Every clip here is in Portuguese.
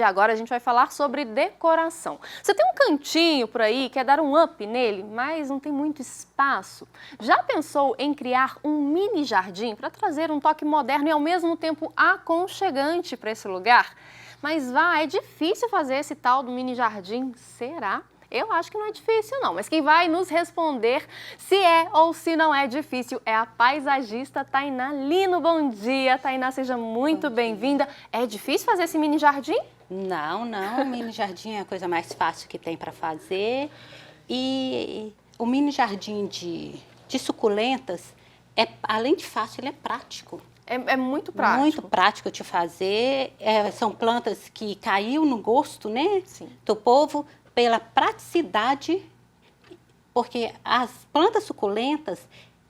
E agora a gente vai falar sobre decoração. Você tem um cantinho por aí, quer dar um up nele, mas não tem muito espaço? Já pensou em criar um mini jardim para trazer um toque moderno e ao mesmo tempo aconchegante para esse lugar? Mas é difícil fazer esse tal do mini jardim, será? Eu acho que não é difícil não, mas quem vai nos responder se é ou se não é difícil é a paisagista Tainá Lino. Bom dia, Tainá, seja muito bem-vinda. É difícil fazer esse mini jardim? Não, o mini jardim é a coisa mais fácil que tem para fazer. E o mini jardim de suculentas, além de fácil, ele é prático. É muito prático. Muito prático de fazer. São plantas que caiu no gosto, né, Sim, do povo, pela praticidade, porque as plantas suculentas,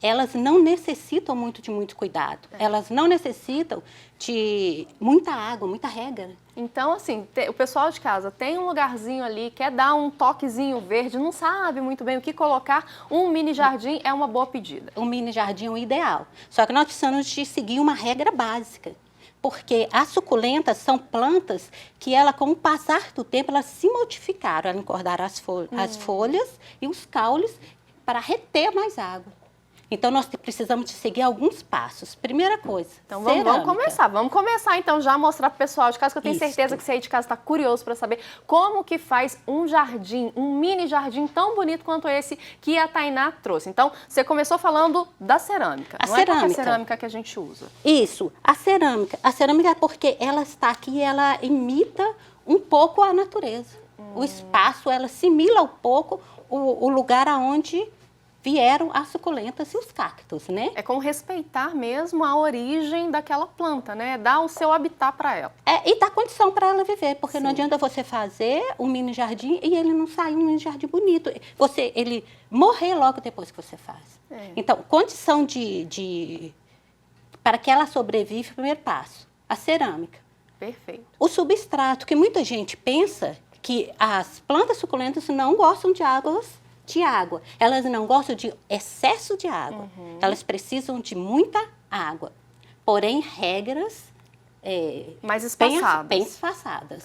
elas não necessitam muito cuidado. Elas não necessitam de muita água, muita rega. Então, assim, o pessoal de casa tem um lugarzinho ali, quer dar um toquezinho verde, não sabe muito bem o que colocar, um mini jardim é uma boa pedida. Um mini jardim é o ideal. Só que nós precisamos de seguir uma regra básica. Porque as suculentas são plantas que, com o passar do tempo, elas se modificaram. Elas engordaram as folhas e os caules para reter mais água. Então, nós precisamos de seguir alguns passos. Primeira coisa, então vamos começar. Vamos começar, então, já a mostrar para o pessoal de casa, que eu tenho certeza que você aí de casa está curioso para saber como que faz um jardim, um mini jardim tão bonito quanto esse que a Tainá trouxe. Então, você começou falando da cerâmica. Não é qualquer cerâmica que a gente usa. Isso, a cerâmica. A cerâmica é porque ela está aqui, ela imita um pouco a natureza. O espaço, ela simila um pouco o lugar aonde vieram as suculentas e os cactos, né? É como respeitar mesmo a origem daquela planta, né? Dar o seu habitat para ela. E dar condição para ela viver, porque não adianta você fazer um mini jardim e ele não sair um mini jardim bonito. Ele morrer logo depois que você faz. Então, condição para que ela sobreviva, primeiro passo, a cerâmica. Perfeito. O substrato, que muita gente pensa que as plantas suculentas não gostam de água. Elas não gostam de excesso de água. Elas precisam de muita água. Porém, regras mais espaçadas. Bem espaçadas.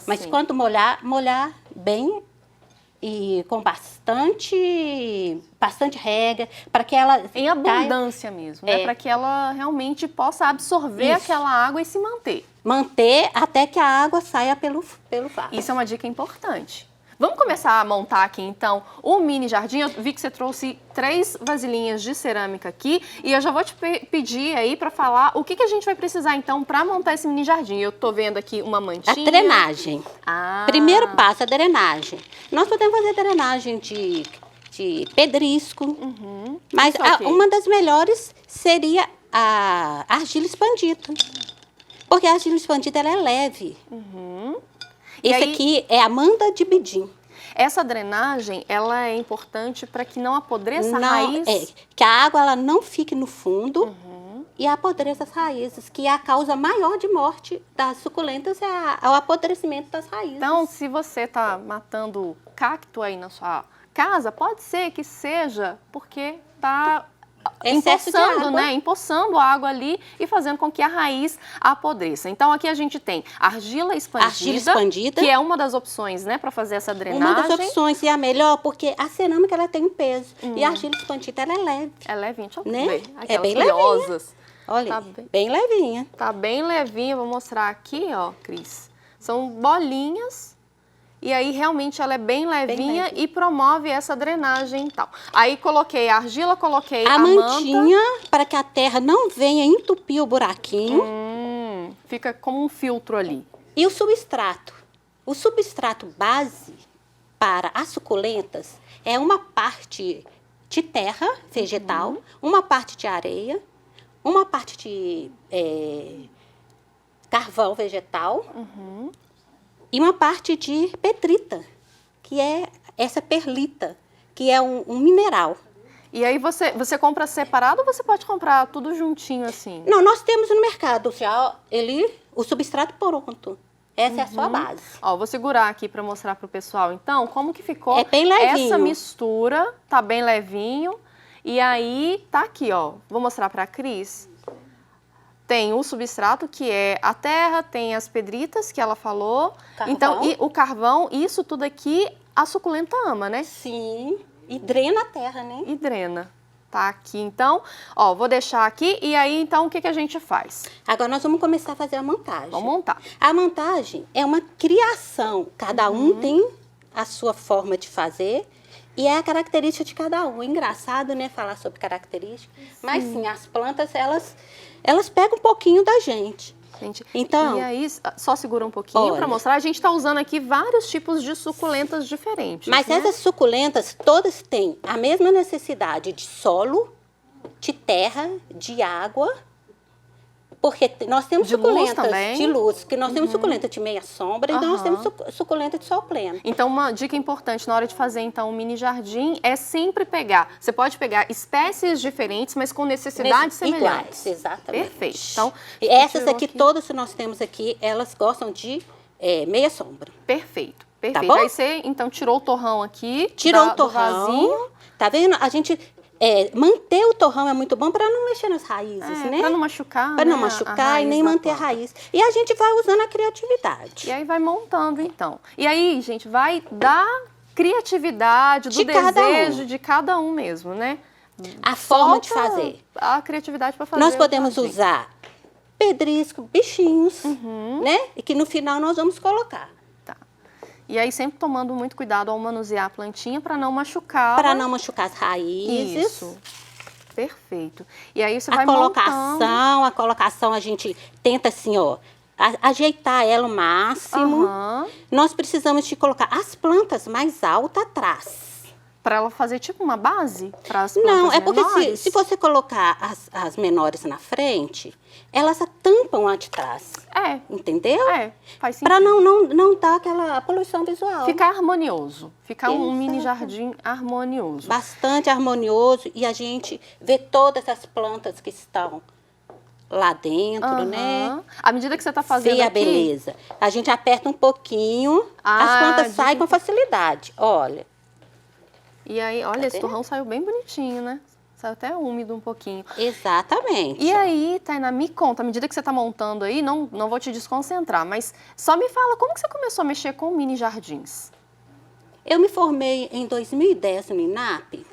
Mas sim. quando molhar bem e com bastante regra, para que ela em abundância mesmo, né? Para que ela realmente possa absorver aquela água e se manter. Manter até que a água saia pelo vaso. Isso é uma dica importante. Vamos começar a montar aqui, então, o mini jardim. Eu vi que você trouxe 3 vasilhinhas de cerâmica aqui e eu já vou te pedir aí para falar o que a gente vai precisar, então, para montar esse mini jardim. Eu tô vendo aqui uma mantinha. A drenagem. Primeiro passo, a drenagem. Nós podemos fazer drenagem de pedrisco, mas uma das melhores seria a argila expandida. Porque a argila expandida, ela é leve. Esse aqui é Amanda de Bidim. Essa drenagem, ela é importante para que não apodreça a raiz? Que a água ela não fique no fundo e apodreça as raízes, que é a causa maior de morte das suculentas, é o apodrecimento das raízes. Então, se você está matando cacto aí na sua casa, pode ser que seja porque está empoçando a água ali e fazendo com que a raiz apodreça. Então, aqui a gente tem argila expandida, que é uma das opções, né, para fazer essa drenagem. Uma das opções, e a melhor, porque a cerâmica ela tem um peso, e a argila expandida ela é leve. É levinha, deixa eu ver. Aquelas é bem levinha. Olha, tá bem levinha. Tá bem levinha, vou mostrar aqui, ó, Cris. São bolinhas. E aí, realmente, ela é bem levinha e promove essa drenagem e tal. Aí, coloquei a argila, coloquei a mantinha, para que a terra não venha entupir o buraquinho. Fica como um filtro ali. E o substrato? O substrato base para as suculentas é uma parte de terra vegetal, uma parte de areia, uma parte de carvão vegetal, e uma parte de petrita, que é essa perlita, que é um mineral. E aí você compra separado ou você pode comprar tudo juntinho assim? Não, nós temos no mercado já o substrato pronto. Essa é a sua base. Ó, vou segurar aqui para mostrar para o pessoal, então, como que ficou bem levinho. Essa mistura. Tá bem levinho. E aí, tá aqui, ó. Vou mostrar para a Cris. Tem o substrato, que é a terra, tem as pedritas, que ela falou. Carvão. Então, e o carvão, isso tudo aqui, a suculenta ama, né? Sim, e drena a terra, né? E drena. Tá aqui, então, ó, vou deixar aqui e aí, então, o que a gente faz? Agora nós vamos começar a fazer a montagem. Vamos montar. A montagem é uma criação, cada um tem a sua forma de fazer e é a característica de cada um. Engraçado, né, falar sobre características, mas sim, as plantas, elas pegam um pouquinho da gente. Gente, então, e aí, só segura um pouquinho para mostrar. A gente está usando aqui vários tipos de suculentas diferentes. Mas né? essas suculentas, todas têm a mesma necessidade de solo, de terra, de água. Porque nós temos de suculentas luz também. de luz, que nós temos suculenta de meia sombra e nós temos suculenta de sol pleno. Então, uma dica importante na hora de fazer, então, um mini jardim é sempre pegar. Você pode pegar espécies diferentes, mas com necessidades semelhantes. Iguais, exatamente. Perfeito. Então, e essas aqui, todas que nós temos aqui, elas gostam de meia sombra. Perfeito, perfeito. Tá bom? Aí você, então, tirou o torrão aqui. Tirou o torrão. Do vasinho. Tá vendo? A gente... manter o torrão é muito bom para não mexer nas raízes, né? Para não machucar, Para não machucar e nem manter a raiz. E a gente vai usando a criatividade. E aí vai montando, então. E aí, gente, vai dar criatividade, do desejo de cada um mesmo, né? A forma de fazer. A criatividade para fazer. Nós podemos usar pedrisco, bichinhos, né? E que no final nós vamos colocar. E aí sempre tomando muito cuidado ao manusear a plantinha para não machucar. Para não machucar as raízes. Isso. Perfeito. E aí você vai montando. A colocação a gente tenta assim, ó, ajeitar ela o máximo. Nós precisamos de colocar as plantas mais altas atrás. Para ela fazer tipo uma base para as plantas Não, é porque menores? se você colocar as menores na frente, elas tampam a de trás. Entendeu? Faz sentido. Para não dar aquela poluição visual. Ficar harmonioso. Ficar um mini jardim harmonioso. Bastante harmonioso e a gente vê todas as plantas que estão lá dentro, né? À medida que você está fazendo Vê a aqui... beleza. A gente aperta um pouquinho, as plantas saem com facilidade. Olha. E aí, olha, esse torrão saiu bem bonitinho, né? Saiu até úmido um pouquinho. Exatamente. E aí, Tainá, me conta, à medida que você está montando aí, não vou te desconcentrar, mas só me fala, como que você começou a mexer com mini jardins? Eu me formei em 2010 no INAP.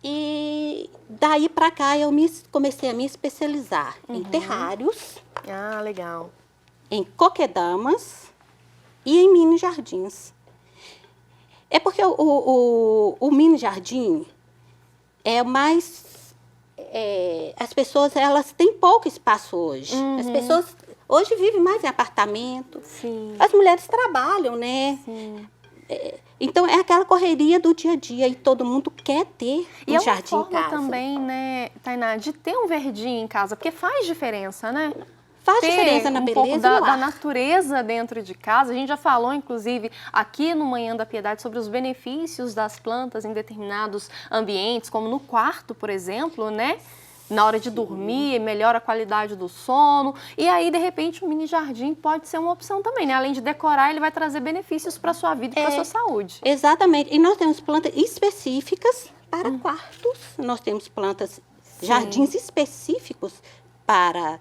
E daí para cá eu comecei a me especializar em terrários. Ah, legal. Em coquedamas e em mini jardins. É porque o mini jardim é mais... as pessoas, elas têm pouco espaço hoje. As pessoas hoje vivem mais em apartamento. Sim. As mulheres trabalham, né? Sim. Então, é aquela correria do dia a dia e todo mundo quer ter um jardim em casa. E é uma forma também, né, Tainá, de ter um verdinho em casa, porque faz diferença, né? Faz diferença na beleza pouco da natureza dentro de casa. A gente já falou, inclusive, aqui no Manhã da Piedade, sobre os benefícios das plantas em determinados ambientes, como no quarto, por exemplo, né? Na hora de dormir, melhora a qualidade do sono. E aí, de repente, um mini jardim pode ser uma opção também, né? Além de decorar, ele vai trazer benefícios para a sua vida e para a sua saúde. Exatamente. E nós temos plantas específicas para quartos. Nós temos plantas, jardins específicos para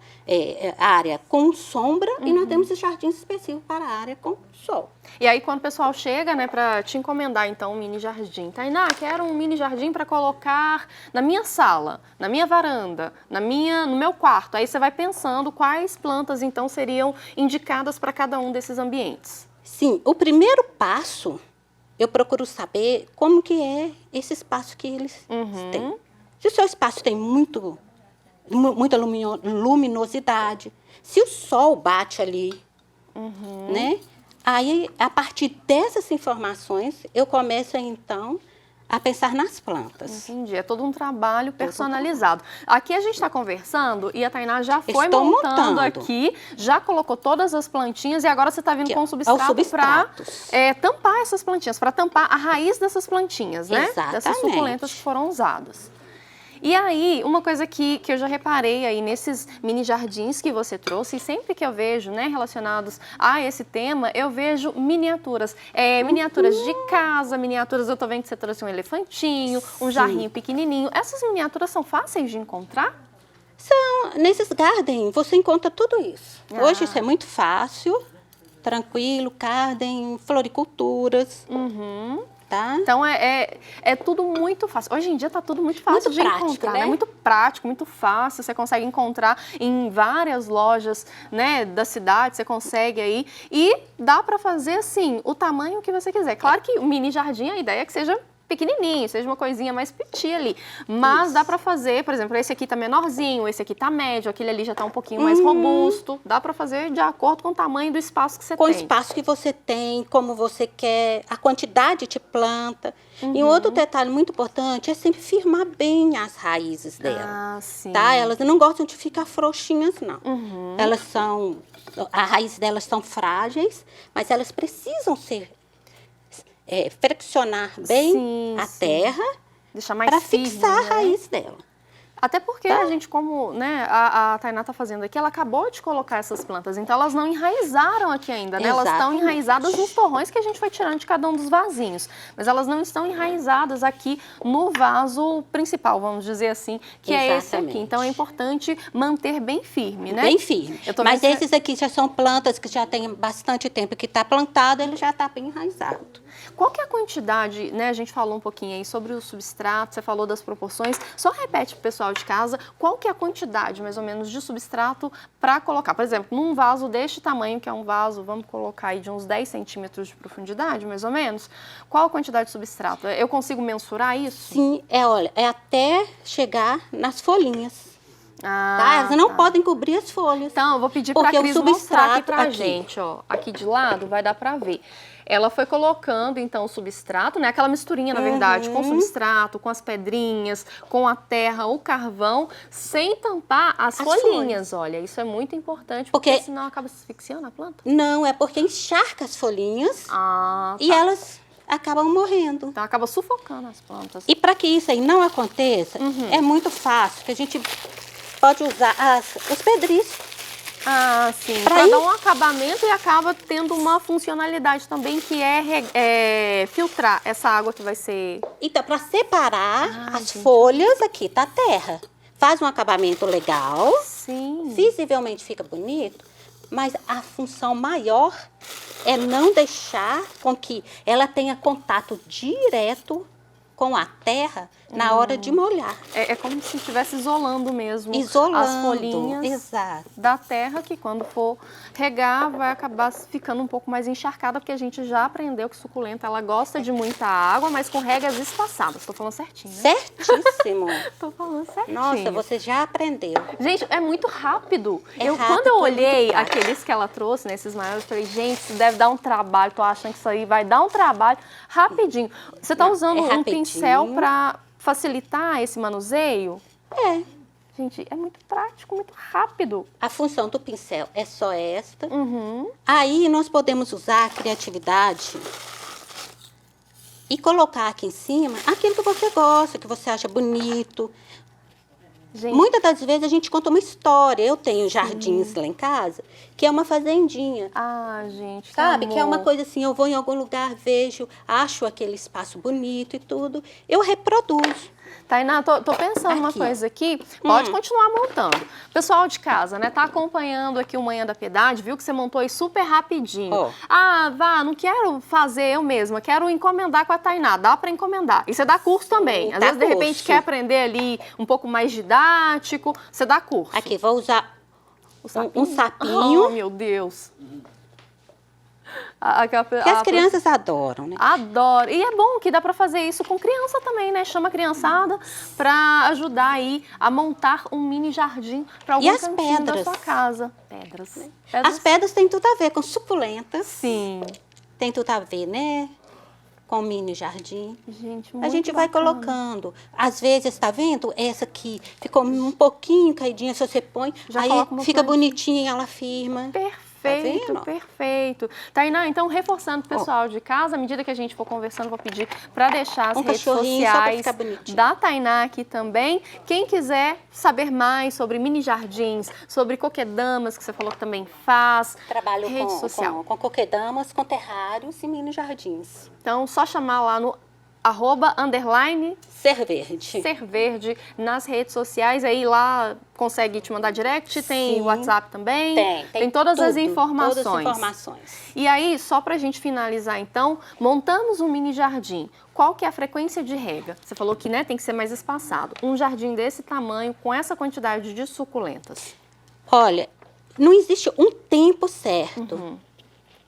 a área com sombra e nós temos jardins específicos para a área com sol. E aí, quando o pessoal chega, né, para te encomendar, então, um mini jardim. Tainá, quero um mini jardim para colocar na minha sala, na minha varanda, no meu quarto. Aí você vai pensando quais plantas, então, seriam indicadas para cada um desses ambientes. Sim, o primeiro passo, eu procuro saber como que é esse espaço que eles têm. Se o seu espaço tem muita luminosidade, se o sol bate ali, né? Aí, a partir dessas informações, eu começo, então, a pensar nas plantas. Entendi, é todo um trabalho personalizado. Aqui a gente está conversando e a Tainá já foi montando aqui, já colocou todas as plantinhas e agora você está vindo com o substrato para tampar essas plantinhas, para tampar a raiz dessas plantinhas, né? Exatamente. Dessas suculentas que foram usadas. E aí, uma coisa que eu já reparei aí nesses mini jardins que você trouxe, e sempre que eu vejo, né, relacionados a esse tema, eu vejo miniaturas. Miniaturas de casa, miniaturas, eu tô vendo que você trouxe um elefantinho, um jarrinho pequenininho. Essas miniaturas são fáceis de encontrar? Nesses garden, você encontra tudo isso. Hoje isso é muito fácil, tranquilo, garden, floriculturas. Tá? Então, é tudo muito fácil. Hoje em dia está tudo muito fácil de encontrar, né? Muito prático, muito fácil. Você consegue encontrar em várias lojas, né, da cidade, você consegue aí. E dá para fazer, assim, o tamanho que você quiser. Claro que o mini jardim, a ideia é que seja pequenininho, seja uma coisinha mais petit ali. Mas dá para fazer, por exemplo, esse aqui tá menorzinho, esse aqui tá médio, aquele ali já tá um pouquinho mais robusto. Dá para fazer de acordo com o tamanho do espaço que você tem. Com o espaço que você tem, como você quer, a quantidade de planta. E um outro detalhe muito importante é sempre firmar bem as raízes dela. Tá? Elas não gostam de ficar frouxinhas, não. Elas são, a raiz delas são frágeis, mas elas precisam ser flexionar bem a terra para fixar a raiz dela. Até porque a gente, como, né, a Tainá está fazendo aqui, ela acabou de colocar essas plantas, então elas não enraizaram aqui ainda, né? Elas estão enraizadas nos torrões que a gente foi tirando de cada um dos vasinhos, mas elas não estão enraizadas aqui no vaso principal, vamos dizer assim, que é esse aqui. Então é importante manter bem firme, né? Bem firme. Mas esses aqui já são plantas que já tem bastante tempo que está plantado, ele já está bem enraizado. Qual que é a quantidade, né? A gente falou um pouquinho aí sobre o substrato, você falou das proporções. Só repete pro pessoal de casa, qual que é a quantidade, mais ou menos, de substrato para colocar? Por exemplo, num vaso deste tamanho, que é um vaso, vamos colocar aí de uns 10 centímetros de profundidade, mais ou menos. Qual a quantidade de substrato? Eu consigo mensurar isso? Sim, olha, é até chegar nas folhinhas. Elas não podem cobrir as folhas. Então, eu vou pedir para a Cris mostrar aqui pra gente, ó. Aqui de lado vai dar para ver. Ela foi colocando, então, o substrato, né? Aquela misturinha, na verdade, com o substrato, com as pedrinhas, com a terra, o carvão, sem tampar as folhinhas. Olha, isso é muito importante, porque senão acaba asfixiando a planta. Não, é porque encharca as folhinhas e elas acabam morrendo. Então, acaba sufocando as plantas. E para que isso aí não aconteça, é muito fácil, que a gente pode usar os pedriscos. Sim, para dar um acabamento e acaba tendo uma funcionalidade também que é filtrar essa água que vai ser... Então, para separar as folhas aqui da terra. Faz um acabamento legal, visivelmente fica bonito, mas a função maior é não deixar com que ela tenha contato direto com a terra na hora de molhar. É como se estivesse isolando mesmo as folhinhas da terra, que quando for regar vai acabar ficando um pouco mais encharcada, porque a gente já aprendeu que suculenta ela gosta de muita água, mas com regas espaçadas. Estou falando certinho, né? Certíssimo. Estou falando certinho. Nossa, você já aprendeu. Gente, é muito rápido. Quando eu olhei aqueles que ela trouxe, né, esses maiores, eu falei, gente, isso deve dar um trabalho. Tô achando que isso aí vai dar um trabalho rapidinho. Você está usando um pincel para facilitar esse manuseio? Gente, é muito prático, muito rápido. A função do pincel é só esta. Aí nós podemos usar a criatividade e colocar aqui em cima aquilo que você gosta, que você acha bonito. Gente. Muitas das vezes a gente conta uma história. Eu tenho jardins lá em casa, que é uma fazendinha. Gente, sabe? Que é uma coisa assim, eu vou em algum lugar, vejo, acho aquele espaço bonito e tudo, eu reproduzo. Tainá, tô pensando uma coisa aqui, pode continuar montando. Pessoal de casa, né, tá acompanhando aqui o Manhã da Piedade, viu que você montou aí super rapidinho. Não quero fazer eu mesma, quero encomendar com a Tainá, dá para encomendar. E você dá curso também, às vezes de repente quer aprender ali um pouco mais didático, você dá curso. Aqui, vou usar um sapinho. Oh, meu Deus. Que as crianças adoram, né? Adoram. E é bom que dá para fazer isso com criança também, né? Chama a criançada para ajudar aí a montar um mini jardim para algum cantinho da sua casa. Pedras. As pedras têm tudo a ver com suculentas. Sim. Tem tudo a ver, né? Com mini jardim. Gente, a gente vai colocando. Às vezes, tá vendo? Essa aqui ficou um pouquinho caidinha, se você põe, aí fica bonitinha e ela firma. Perfeito, perfeito. Tainá, então, reforçando o pessoal de casa, à medida que a gente for conversando, vou pedir para deixar as redes sociais da Tainá aqui também. Quem quiser saber mais sobre mini jardins, sobre coquedamas, que você falou que também faz. Trabalho com coquedamas, com terrários e mini jardins. Então, só chamar lá no _, Ser Verde. Ser Verde nas redes sociais, aí lá consegue te mandar direct, tem Sim. WhatsApp também? Tem todas tudo, as informações. Todas as informações. E aí, só pra gente finalizar então, montamos um mini jardim. Qual que é a frequência de rega? Você falou que, né, tem que ser mais espaçado. Um jardim desse tamanho, com essa quantidade de suculentas. Olha, não existe um tempo certo.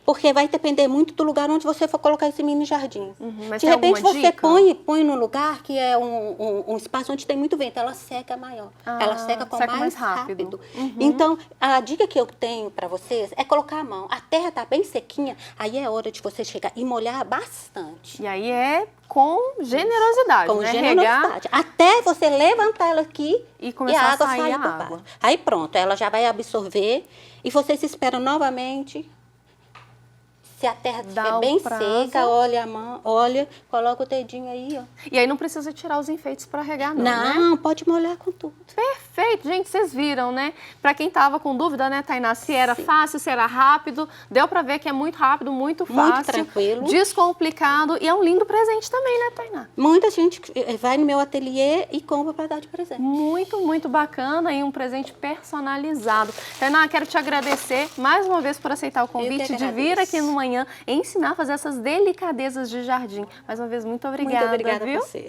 Porque vai depender muito do lugar onde você for colocar esse mini jardim. Mas de tem repente alguma você dica? põe num lugar que é um espaço onde tem muito vento, ela seca maior. Ela seca mais rápido. Então, a dica que eu tenho para vocês é colocar a mão. A terra tá bem sequinha, aí é hora de você chegar e molhar bastante. E aí é com generosidade, Com né? generosidade. Até você levantar ela aqui e começar a a água sair sair a por água. baixo. Aí pronto, ela já vai absorver e vocês esperam novamente. Se a terra estiver bem seca, olha a mão, coloca o dedinho aí, ó. E aí não precisa tirar os enfeites para regar, não, né? Não, pode molhar com tudo. Perfeito, gente, vocês viram, né? Para quem tava com dúvida, né, Tainá, se era fácil, se era rápido, deu para ver que é muito rápido, muito fácil. Muito tranquilo. Descomplicado e é um lindo presente também, né, Tainá? Muita gente vai no meu ateliê e compra para dar de presente. Muito, muito bacana e um presente personalizado. Tainá, quero te agradecer mais uma vez por aceitar o convite de vir aqui no Manhã ensinar a fazer essas delicadezas de jardim. Mais uma vez, muito obrigada. Muito obrigada viu? a você.